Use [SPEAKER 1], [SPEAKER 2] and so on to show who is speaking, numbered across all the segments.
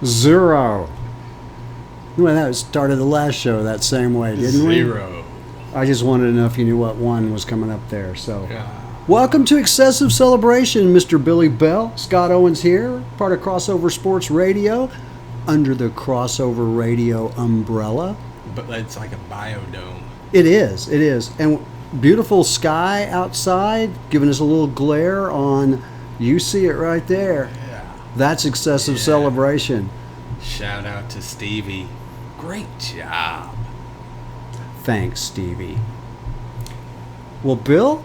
[SPEAKER 1] 0. Well, that started the last show that same way, didn't we?
[SPEAKER 2] 0.
[SPEAKER 1] I just wanted to know if you knew what 1 was coming up there. So,
[SPEAKER 2] Yeah.
[SPEAKER 1] welcome to Excessive Celebration, Mr. Billy Bell. Scott Owens here, part of Crossover Sports Radio, under the Crossover Radio umbrella.
[SPEAKER 2] But it's like a biodome.
[SPEAKER 1] It is. And beautiful sky outside, giving us a little glare on, you see it right there.
[SPEAKER 2] Yeah.
[SPEAKER 1] That's Excessive Celebration.
[SPEAKER 2] Shout out to Stevie. Great job.
[SPEAKER 1] Thanks, Stevie. Well, Bill,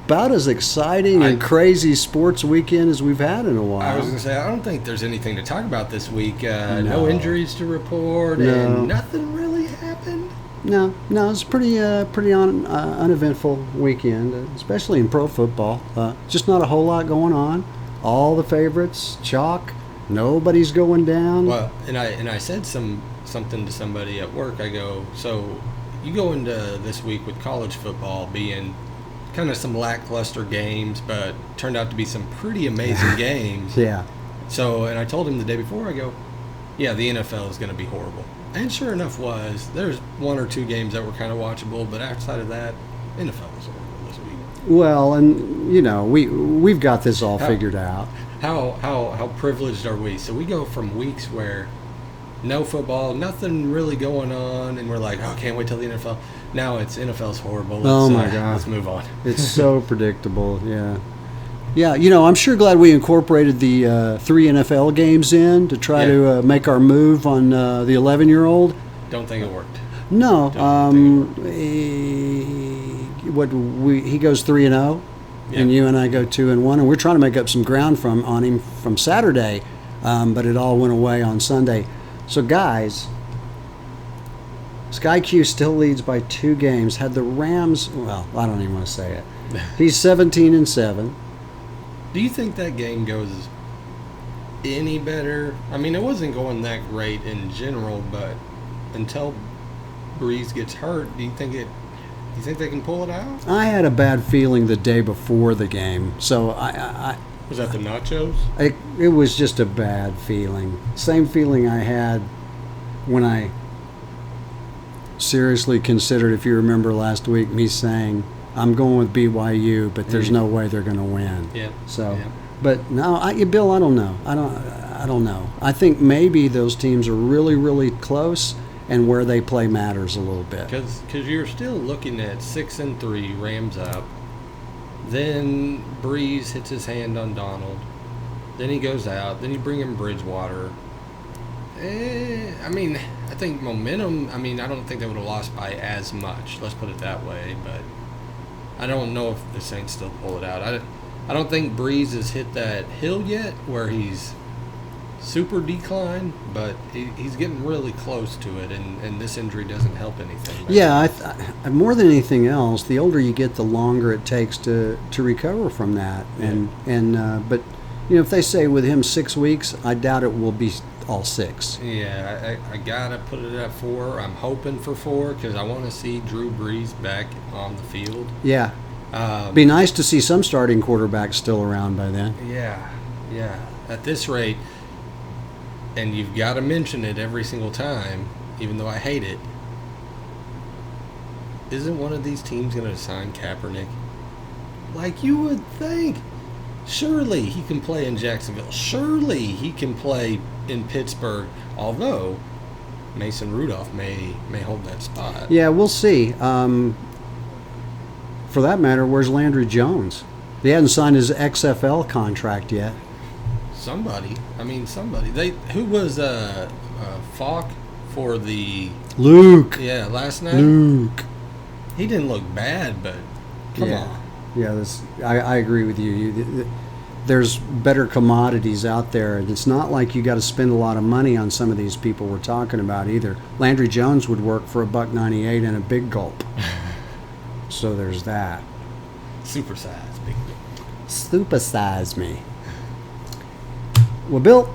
[SPEAKER 1] about as exciting and crazy sports weekend as we've had in a while.
[SPEAKER 2] I was going to say, I don't think there's anything to talk about this week. No injuries to report,
[SPEAKER 1] No.
[SPEAKER 2] and nothing really happened.
[SPEAKER 1] No, it's pretty uneventful weekend, especially in pro football. Just not a whole lot going on. All the favorites, chalk. Nobody's going down.
[SPEAKER 2] Well, and I said something to somebody at work. I go, so you go into this week with college football being kind of some lackluster games, but turned out to be some pretty amazing games.
[SPEAKER 1] Yeah.
[SPEAKER 2] So, and I told him the day before, I go, yeah, the NFL is going to be horrible. And sure enough there's 1 or 2 games that were kind of watchable, but outside of that, NFL was horrible this week.
[SPEAKER 1] Well, and we've got this all figured out.
[SPEAKER 2] How privileged are we? So we go from weeks where no football, nothing really going on, and we're like, oh, can't wait till the NFL. Now it's NFL's horrible.
[SPEAKER 1] Oh my God.
[SPEAKER 2] Let's move on.
[SPEAKER 1] It's so predictable, yeah. Yeah, I'm sure glad we incorporated the 3 NFL games in to try to make our move on the 11-year-old.
[SPEAKER 2] Don't think it worked.
[SPEAKER 1] No,
[SPEAKER 2] Don't think
[SPEAKER 1] he goes 3-0, and you and I go 2-1, and we're trying to make up some ground on him from Saturday, but it all went away on Sunday. So guys, Sky Q still leads by 2 games. Had the Rams, well, I don't even want to say it. He's 17-7.
[SPEAKER 2] Do you think that game goes any better? I mean, it wasn't going that great in general, but until Breeze gets hurt, do you think they can pull it out?
[SPEAKER 1] I had a bad feeling the day before the game, so I
[SPEAKER 2] Was that the nachos?
[SPEAKER 1] it was just a bad feeling. Same feeling I had when I seriously considered, if you remember last week, me saying I'm going with BYU, but there's no way they're going to win.
[SPEAKER 2] Yeah.
[SPEAKER 1] So,
[SPEAKER 2] yeah.
[SPEAKER 1] But no, Bill, I don't know. I don't know. I think maybe those teams are really, really close, and where they play matters a little bit.
[SPEAKER 2] Because you're still looking at 6-3, Rams up. Then Breeze hits his hand on Donald. Then he goes out. Then you bring in Bridgewater. I mean, I think momentum. I mean, I don't think they would have lost by as much. Let's put it that way. But I don't know if the Saints still pull it out. I don't think Breeze has hit that hill yet where he's super decline, but he's getting really close to it, and this injury doesn't help anything.
[SPEAKER 1] Yeah, more than anything else, the older you get, the longer it takes to recover from that. But if they say with him 6 weeks, I doubt it will be all 6.
[SPEAKER 2] Yeah, I gotta put it at 4. I'm hoping for 4 because I want to see Drew Brees back on the field.
[SPEAKER 1] Yeah, be nice to see some starting quarterbacks still around by then.
[SPEAKER 2] Yeah. At this rate. And you've got to mention it every single time, even though I hate it. Isn't one of these teams going to sign Kaepernick? Like you would think. Surely he can play in Jacksonville. Surely he can play in Pittsburgh. Although Mason Rudolph may hold that spot.
[SPEAKER 1] Yeah, we'll see. For that matter, where's Landry Jones? He hasn't signed his XFL contract yet.
[SPEAKER 2] Somebody. Who was Falk for the
[SPEAKER 1] Luke?
[SPEAKER 2] Yeah, last night.
[SPEAKER 1] Luke.
[SPEAKER 2] He didn't look bad, but come on.
[SPEAKER 1] Yeah, I agree with you. There's better commodities out there, and it's not like you got to spend a lot of money on some of these people we're talking about either. Landry Jones would work for $1.98 and a big gulp. So there's that.
[SPEAKER 2] Supersize, big gulp.
[SPEAKER 1] Supersize me. Well, Bill,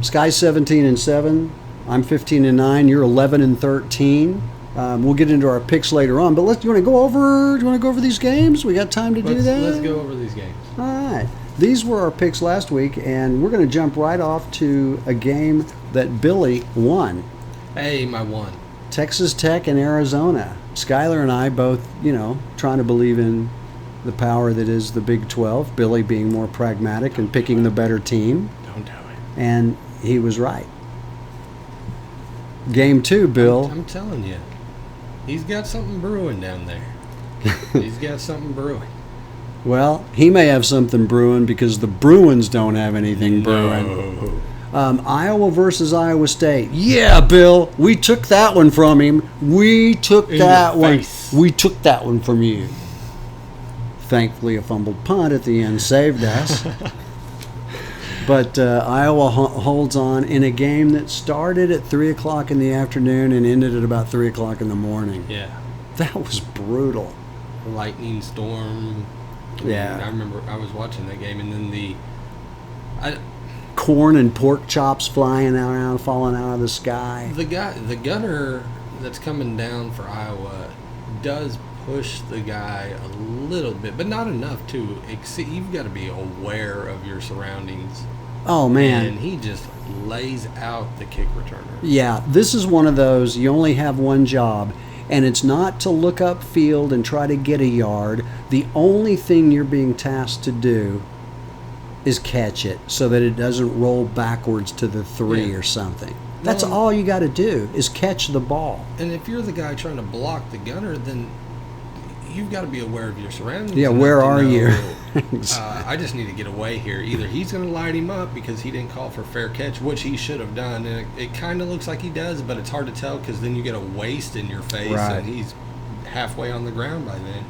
[SPEAKER 1] Sky's 17-7. I'm 15-9. You're 11-13. We'll get into our picks later on, but do you want to go over these games? We got time to do that?
[SPEAKER 2] Let's go over these games.
[SPEAKER 1] All right. these were our picks last week, and we're going to jump right off to a game that Billy won.
[SPEAKER 2] Hey, my one.
[SPEAKER 1] Texas Tech and Arizona. Skylar and I both, trying to believe in the power that is the Big 12. Billy being more pragmatic and picking the better team.
[SPEAKER 2] Don't do it.
[SPEAKER 1] And he was right. Game 2, Bill.
[SPEAKER 2] I'm telling you, he's got something brewing down there. He's got something brewing.
[SPEAKER 1] Well, he may have something brewing because the Bruins don't have anything brewing. Iowa versus Iowa State. Yeah, Bill, we took that one from him. We took that one.
[SPEAKER 2] Face.
[SPEAKER 1] We took that one from you. Thankfully, a fumbled punt at the end saved us. But Iowa holds on in a game that started at 3 o'clock in the afternoon and ended at about 3 o'clock in the morning.
[SPEAKER 2] Yeah.
[SPEAKER 1] That was brutal.
[SPEAKER 2] Lightning storm.
[SPEAKER 1] Yeah.
[SPEAKER 2] I remember I was watching that game, and then
[SPEAKER 1] Corn and pork chops flying around, falling out of the sky.
[SPEAKER 2] the gunner that's coming down for Iowa does push the guy a little bit, but not enough to exceed. You've got to be aware of your surroundings.
[SPEAKER 1] Oh, man.
[SPEAKER 2] And he just lays out the kick returner.
[SPEAKER 1] Yeah, this is one of those, you only have one job, and it's not to look up field and try to get a yard. The only thing you're being tasked to do is catch it so that it doesn't roll backwards to the 3 or something. That's
[SPEAKER 2] No.
[SPEAKER 1] all you got to do is catch the ball.
[SPEAKER 2] And if you're the guy trying to block the gunner, then you've got to be aware of your surroundings.
[SPEAKER 1] Yeah,
[SPEAKER 2] enough
[SPEAKER 1] where
[SPEAKER 2] to
[SPEAKER 1] are
[SPEAKER 2] know,
[SPEAKER 1] you?
[SPEAKER 2] I just need to get away here. Either he's going to light him up because he didn't call for fair catch, which he should have done, and it kind of looks like he does, but it's hard to tell because then you get a waste in your face,
[SPEAKER 1] Right.
[SPEAKER 2] and he's halfway on the ground by then.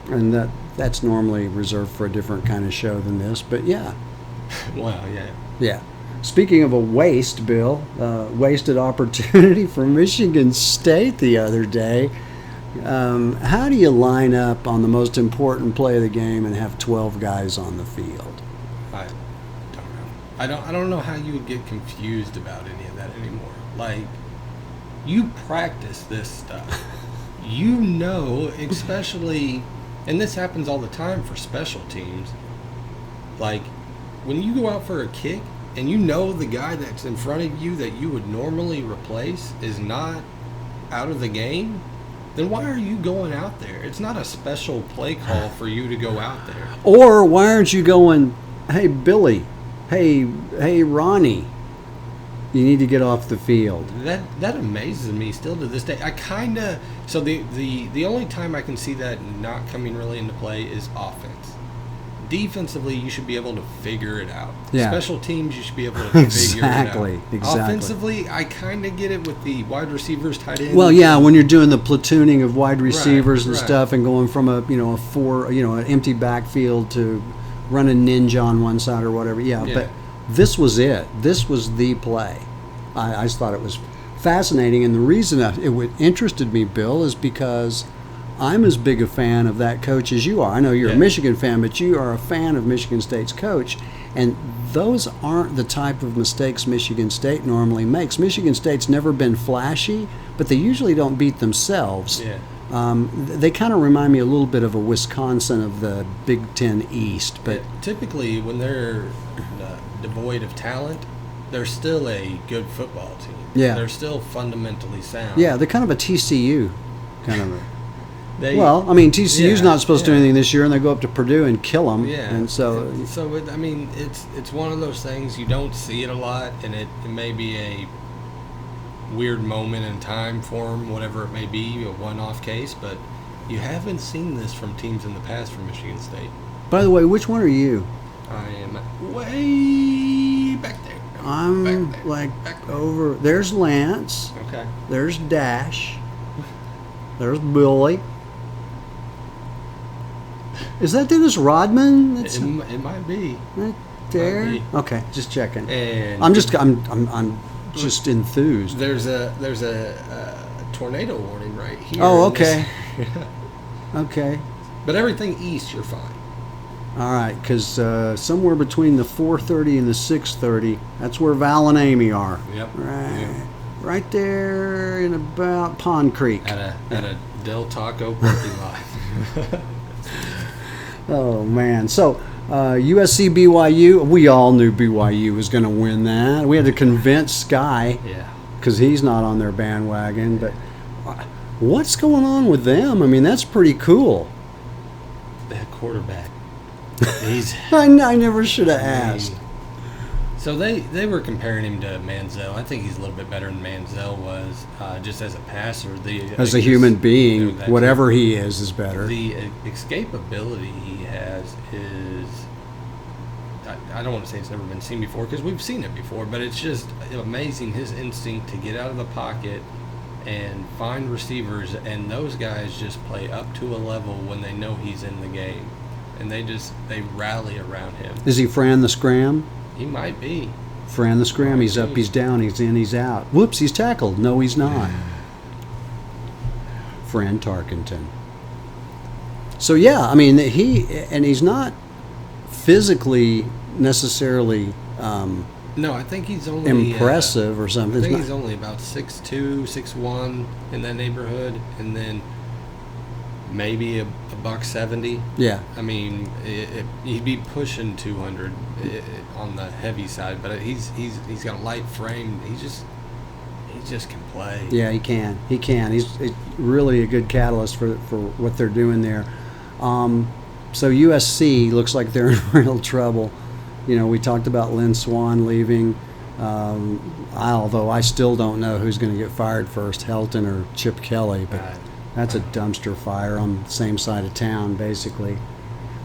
[SPEAKER 1] And that's normally reserved for a different kind of show than this, but yeah.
[SPEAKER 2] Well, yeah.
[SPEAKER 1] Yeah. Speaking of a waste, Bill, wasted opportunity for Michigan State the other day. How do you line up on the most important play of the game and have 12 guys on the field?
[SPEAKER 2] I don't know. I don't know how you would get confused about any of that anymore. Like, you practice this stuff. You know, especially, and this happens all the time for special teams. Like, when you go out for a kick and you know the guy that's in front of you that you would normally replace is not out of the game, then why are you going out there? It's not a special play call for you to go out there.
[SPEAKER 1] Or why aren't you going, hey, Billy, hey, Ronnie, you need to get off the field?
[SPEAKER 2] That amazes me still to this day. I kind of, so the only time I can see that not coming really into play is offense. Defensively, you should be able to figure it out.
[SPEAKER 1] Yeah.
[SPEAKER 2] Special teams, you should be able to figure
[SPEAKER 1] Exactly,
[SPEAKER 2] it out.
[SPEAKER 1] exactly.
[SPEAKER 2] Offensively, I kind of get it with the wide receivers, tight ends.
[SPEAKER 1] Well, yeah, when you're doing the platooning of wide receivers and
[SPEAKER 2] right.
[SPEAKER 1] stuff, and going from an empty backfield to running ninja on one side or whatever. Yeah,
[SPEAKER 2] Yeah.
[SPEAKER 1] but this was it. This was the play. I just thought it was fascinating, and the reason interested me, Bill, is because I'm as big a fan of that coach as you are. I know you're a
[SPEAKER 2] Yeah.
[SPEAKER 1] Michigan fan, but you are a fan of Michigan State's coach, and those aren't the type of mistakes Michigan State normally makes. Michigan State's never been flashy, but they usually don't beat themselves.
[SPEAKER 2] Yeah.
[SPEAKER 1] They kind of remind me a little bit of a Wisconsin of the Big Ten East, but
[SPEAKER 2] Typically, when they're devoid of talent, they're still a good football team.
[SPEAKER 1] Yeah.
[SPEAKER 2] They're still fundamentally sound.
[SPEAKER 1] yeah, they're kind of a TCU kind of a.
[SPEAKER 2] They,
[SPEAKER 1] Well, I mean, TCU's
[SPEAKER 2] Yeah,
[SPEAKER 1] not supposed to do
[SPEAKER 2] yeah.
[SPEAKER 1] anything this year, and they go up to Purdue and kill them.
[SPEAKER 2] Yeah,
[SPEAKER 1] And so,
[SPEAKER 2] I mean, it's one of those things you don't see it a lot, and it may be a weird moment in time for them, whatever it may be, a one-off case, but you haven't seen this from teams in the past from Michigan State.
[SPEAKER 1] by the way, which one are you?
[SPEAKER 2] I am way back there.
[SPEAKER 1] I'm
[SPEAKER 2] back there,
[SPEAKER 1] like
[SPEAKER 2] back there.
[SPEAKER 1] over. There's Lance.
[SPEAKER 2] Okay.
[SPEAKER 1] There's Dash. There's Billy. Is that Dennis Rodman? That's
[SPEAKER 2] It might be.
[SPEAKER 1] right there.
[SPEAKER 2] be.
[SPEAKER 1] Okay, just checking.
[SPEAKER 2] And
[SPEAKER 1] I'm just enthused.
[SPEAKER 2] there's a tornado warning right here.
[SPEAKER 1] Oh,
[SPEAKER 2] in this-
[SPEAKER 1] okay. Okay.
[SPEAKER 2] But everything east, you're fine.
[SPEAKER 1] All right, because somewhere between the 4:30 and the 6:30, that's where Val and Amy are.
[SPEAKER 2] Yep.
[SPEAKER 1] Right,
[SPEAKER 2] Yep.
[SPEAKER 1] right there in about Pond Creek.
[SPEAKER 2] At a Del Taco parking lot.
[SPEAKER 1] Oh man! So USC BYU. We all knew BYU was going to win that. We had to convince Sky
[SPEAKER 2] Yeah.
[SPEAKER 1] because he's not on their bandwagon. But what's going on with them? I mean, that's pretty cool.
[SPEAKER 2] That quarterback. He's.
[SPEAKER 1] I never should have asked.
[SPEAKER 2] So they were comparing him to Manziel. I think he's a little bit better than Manziel was, just as a passer.
[SPEAKER 1] As a human being,
[SPEAKER 2] you know,
[SPEAKER 1] whatever he is better.
[SPEAKER 2] The escapability he has is. I don't want to say it's never been seen before because we've seen it before, but it's just amazing his instinct to get out of the pocket and find receivers, and those guys just play up to a level when they know he's in the game, and they rally around him.
[SPEAKER 1] Is he Fran the Scram?
[SPEAKER 2] He might be.
[SPEAKER 1] Fran the Scram. He's up, he's down, he's in, he's out. Whoops, he's tackled. No, he's not. Fran Tarkenton. So yeah, I mean he's not physically necessarily
[SPEAKER 2] No, I think he's only
[SPEAKER 1] impressive or something.
[SPEAKER 2] I think
[SPEAKER 1] It's
[SPEAKER 2] he's only about 6'2", 6'1", in that neighborhood, and then maybe a buck 70.
[SPEAKER 1] yeah.
[SPEAKER 2] I mean, he'd be pushing 200 on the heavy side, but he's got a light frame. He just can play.
[SPEAKER 1] Yeah, he can. He can. He's really a good catalyst for what they're doing there. So USC looks like they're in real trouble. You know, we talked about Lynn Swan leaving, although I still don't know who's going to get fired first, Helton or Chip Kelly. But that's a dumpster fire on the same side of town, basically.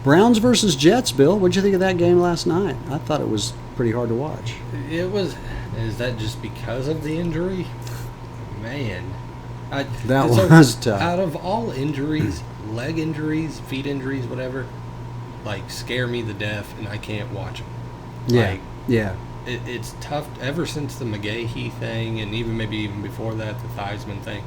[SPEAKER 1] Browns versus Jets, Bill. What'd you think of that game last night? I thought it was pretty hard to watch.
[SPEAKER 2] It was. Is that just because of the injury? Man.
[SPEAKER 1] That was tough.
[SPEAKER 2] Out of all injuries, leg injuries, feet injuries, whatever, like scare me to death, and I can't watch them.
[SPEAKER 1] Yeah,
[SPEAKER 2] Like,
[SPEAKER 1] yeah.
[SPEAKER 2] it's tough ever since the McGahee thing, and maybe even before that, the Theismann thing.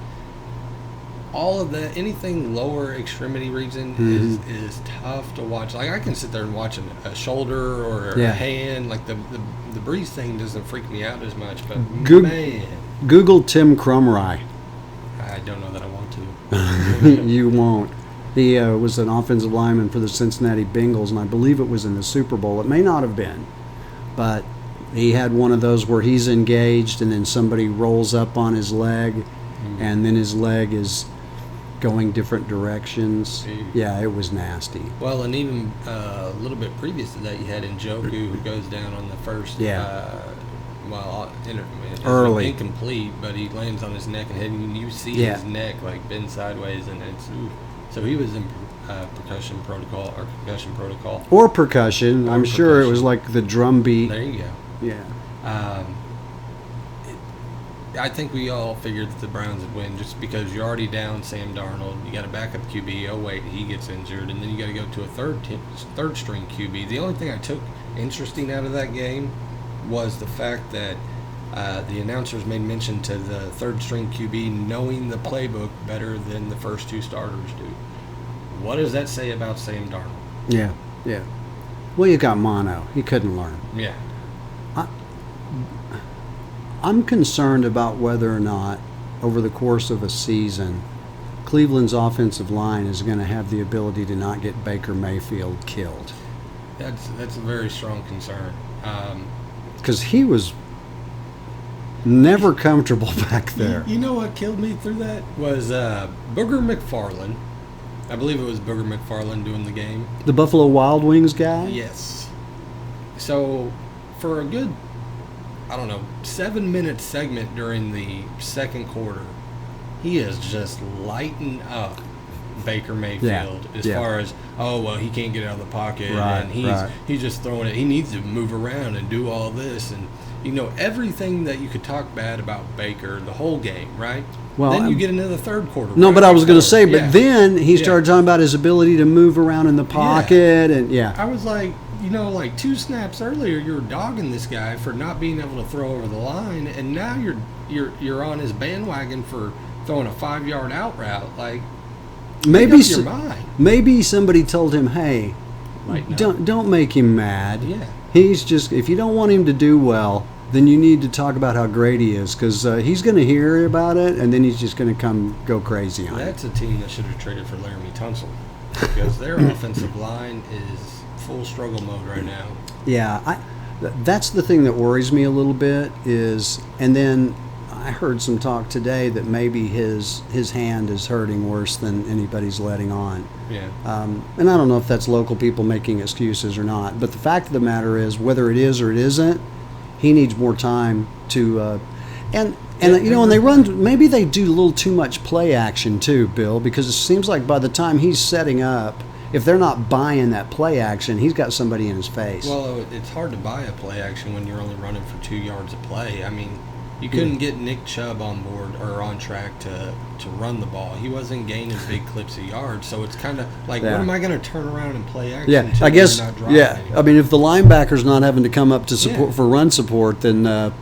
[SPEAKER 2] All of that, anything lower extremity region is tough to watch. Like I can sit there and watch a shoulder or a hand. Like the Breeze thing doesn't freak me out as much, but man,
[SPEAKER 1] Google Tim Crumry.
[SPEAKER 2] I don't know that I want to.
[SPEAKER 1] You won't. He was an offensive lineman for the Cincinnati Bengals, and I believe it was in the Super Bowl. It may not have been, but he had one of those where he's engaged, and then somebody rolls up on his leg, and then his leg is going different directions. Yeah, it was nasty.
[SPEAKER 2] Well, and even a little bit previous to that, you had Njoku who goes down on the first.
[SPEAKER 1] Early.
[SPEAKER 2] Incomplete, but he lands on his neck and head, and you see his neck like bend sideways, and it's so he was in concussion protocol.
[SPEAKER 1] Or percussion. I'm sure it
[SPEAKER 2] percussion.
[SPEAKER 1] was like the drum beat.
[SPEAKER 2] There you go.
[SPEAKER 1] Yeah.
[SPEAKER 2] I think we all figured that the Browns would win just because you're already down Sam Darnold. You got a backup QB. Oh wait, he gets injured, and then you got to go to a third string QB. The only thing I took interesting out of that game was the fact that the announcers made mention to the third string QB knowing the playbook better than the first two starters do. What does that say about Sam Darnold?
[SPEAKER 1] Yeah, yeah. Well, you got mono. He couldn't learn.
[SPEAKER 2] Yeah.
[SPEAKER 1] I'm concerned about whether or not, over the course of a season, Cleveland's offensive line is going to have the ability to not get Baker Mayfield killed.
[SPEAKER 2] That's a very strong concern.
[SPEAKER 1] Because he was never comfortable back there.
[SPEAKER 2] You know what killed me through that was Booger McFarland. I believe it was Booger McFarland doing the game.
[SPEAKER 1] The Buffalo Wild Wings guy?
[SPEAKER 2] Yes. So, for a good, 7-minute segment during the second quarter, he is just lighting up Baker Mayfield as far as, he can't get out of the pocket, and he's just throwing it. He needs to move around and do all this, and everything that you could talk bad about Baker the whole game, right? Well, then you get into the third quarter.
[SPEAKER 1] No, but I was going to say, then he started talking about his ability to move around in the pocket, and I
[SPEAKER 2] was like, like 2 snaps earlier, you were dogging this guy for not being able to throw over the line, and now you're on his bandwagon for throwing a 5-yard out route. Like,
[SPEAKER 1] maybe somebody told him, hey, don't make him mad.
[SPEAKER 2] Yeah.
[SPEAKER 1] He's just, if you don't want him to do well, then you need to talk about how great he is, because he's going to hear about it, and then he's just going to go crazy on it.
[SPEAKER 2] That's a team that should have traded for Laramie Tunsil. because their offensive line is full struggle mode right now.
[SPEAKER 1] Yeah, that's the thing that worries me a little bit is, and then I heard some talk today that maybe his hand is hurting worse than anybody's letting on.
[SPEAKER 2] Yeah.
[SPEAKER 1] And I don't know if that's local people making excuses or not, but the fact of the matter is, whether it is or it isn't, he needs more time to, and you know, when they run, maybe they do a little too much play action too, Bill, because it seems like by the time he's setting up, if they're not buying that play action, he's got somebody in his face.
[SPEAKER 2] Well, it's hard to buy a play action when you're only running for 2 yards of play. I mean, you couldn't get Nick Chubb on board or on track to run the ball. He wasn't gaining big clips of yards, so it's kind of like, what am I going to turn around and play action?
[SPEAKER 1] Yeah,
[SPEAKER 2] to
[SPEAKER 1] I guess.
[SPEAKER 2] Not driving
[SPEAKER 1] Yeah,
[SPEAKER 2] anymore?
[SPEAKER 1] I mean, if the linebacker's not having to come up to support for run support, then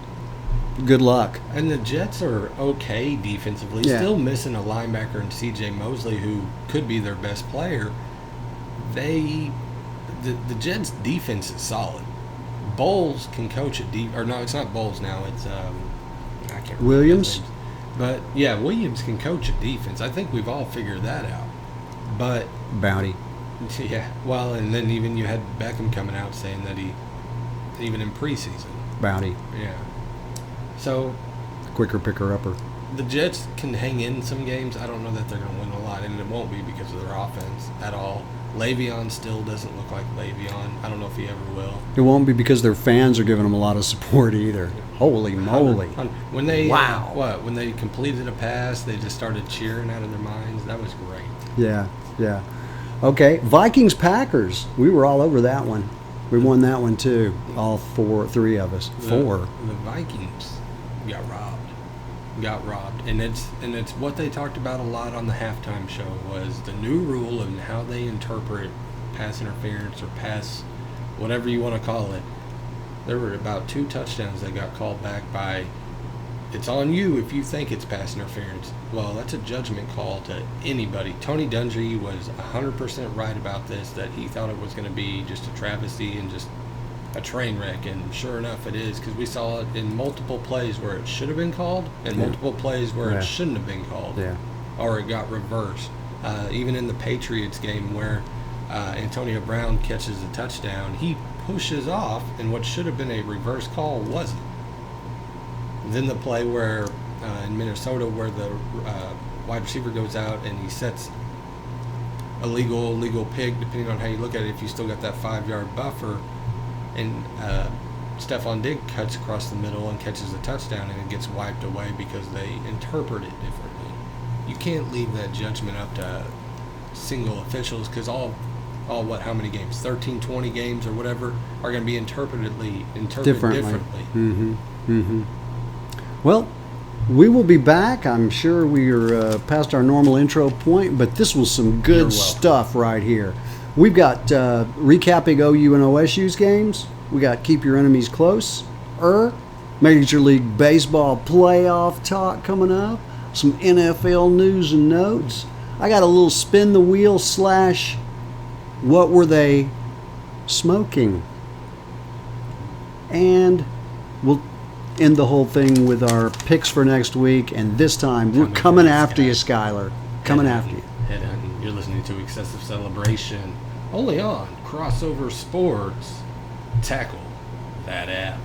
[SPEAKER 1] good luck.
[SPEAKER 2] And the Jets are okay defensively,
[SPEAKER 1] Yeah.
[SPEAKER 2] still missing a linebacker in C.J. Mosley, who could be their best player. The Jets' defense is solid. Bowles can coach or no, it's not Bowles now. It's I can't remember
[SPEAKER 1] Williams?
[SPEAKER 2] his name. But yeah, Williams can coach a defense. I think we've all figured that out. But
[SPEAKER 1] Bounty.
[SPEAKER 2] yeah, well, and then even you had Beckham coming out saying that he, even in preseason,
[SPEAKER 1] Bounty.
[SPEAKER 2] yeah. So
[SPEAKER 1] Quicker picker upper.
[SPEAKER 2] the Jets can hang in some games. I don't know that they're going to win a lot, and it won't be because of their offense at all. Le'Veon still doesn't look like Le'Veon. I don't know if he ever will.
[SPEAKER 1] It won't be because their fans are giving them a lot of support either. Holy moly.
[SPEAKER 2] When they
[SPEAKER 1] Wow.
[SPEAKER 2] when they completed a pass, they just started cheering out of their minds. That was great.
[SPEAKER 1] Yeah, yeah. Okay, Vikings Packers. We were all over that one. We won that one too. All three of us. Four.
[SPEAKER 2] The Vikings got robbed, and it's what they talked about a lot on the halftime show was the new rule and how they interpret pass interference or pass, whatever you want to call it. There were about 2 touchdowns that got called back by, it's on you if you think it's pass interference. Well, that's a judgment call to anybody. Tony Dungy was 100% right about this, that he thought it was going to be just a travesty and just a train wreck, and sure enough it is, because we saw it in multiple plays where it should have been called and multiple plays where it shouldn't have been called, or it got reversed. Even in the Patriots game where Antonio Brown catches a touchdown, he pushes off, and what should have been a reverse call wasn't. Then the play where in Minnesota where the wide receiver goes out and he sets a legal pig, depending on how you look at it, if you still got that 5-yard buffer, and Stephon Diggs cuts across the middle and catches a touchdown, and it gets wiped away because they interpret it differently. You can't leave that judgment up to single officials, because how many games, 13, 20 games or whatever, are going to be interpreted differently.
[SPEAKER 1] Well, we will be back. I'm sure we are past our normal intro point, but this was some good stuff right here. We've got recapping OU and OSU's games. We got Keep Your Enemies Close. Major League Baseball playoff talk coming up. Some NFL news and notes. I got a little spin the wheel / what were they smoking? And we'll end the whole thing with our picks for next week. And this time, we're coming after you, Skyler. Coming after you.
[SPEAKER 2] Headhunting. You're listening to Excessive Celebration, only on Crossover Sports. Tackle that app.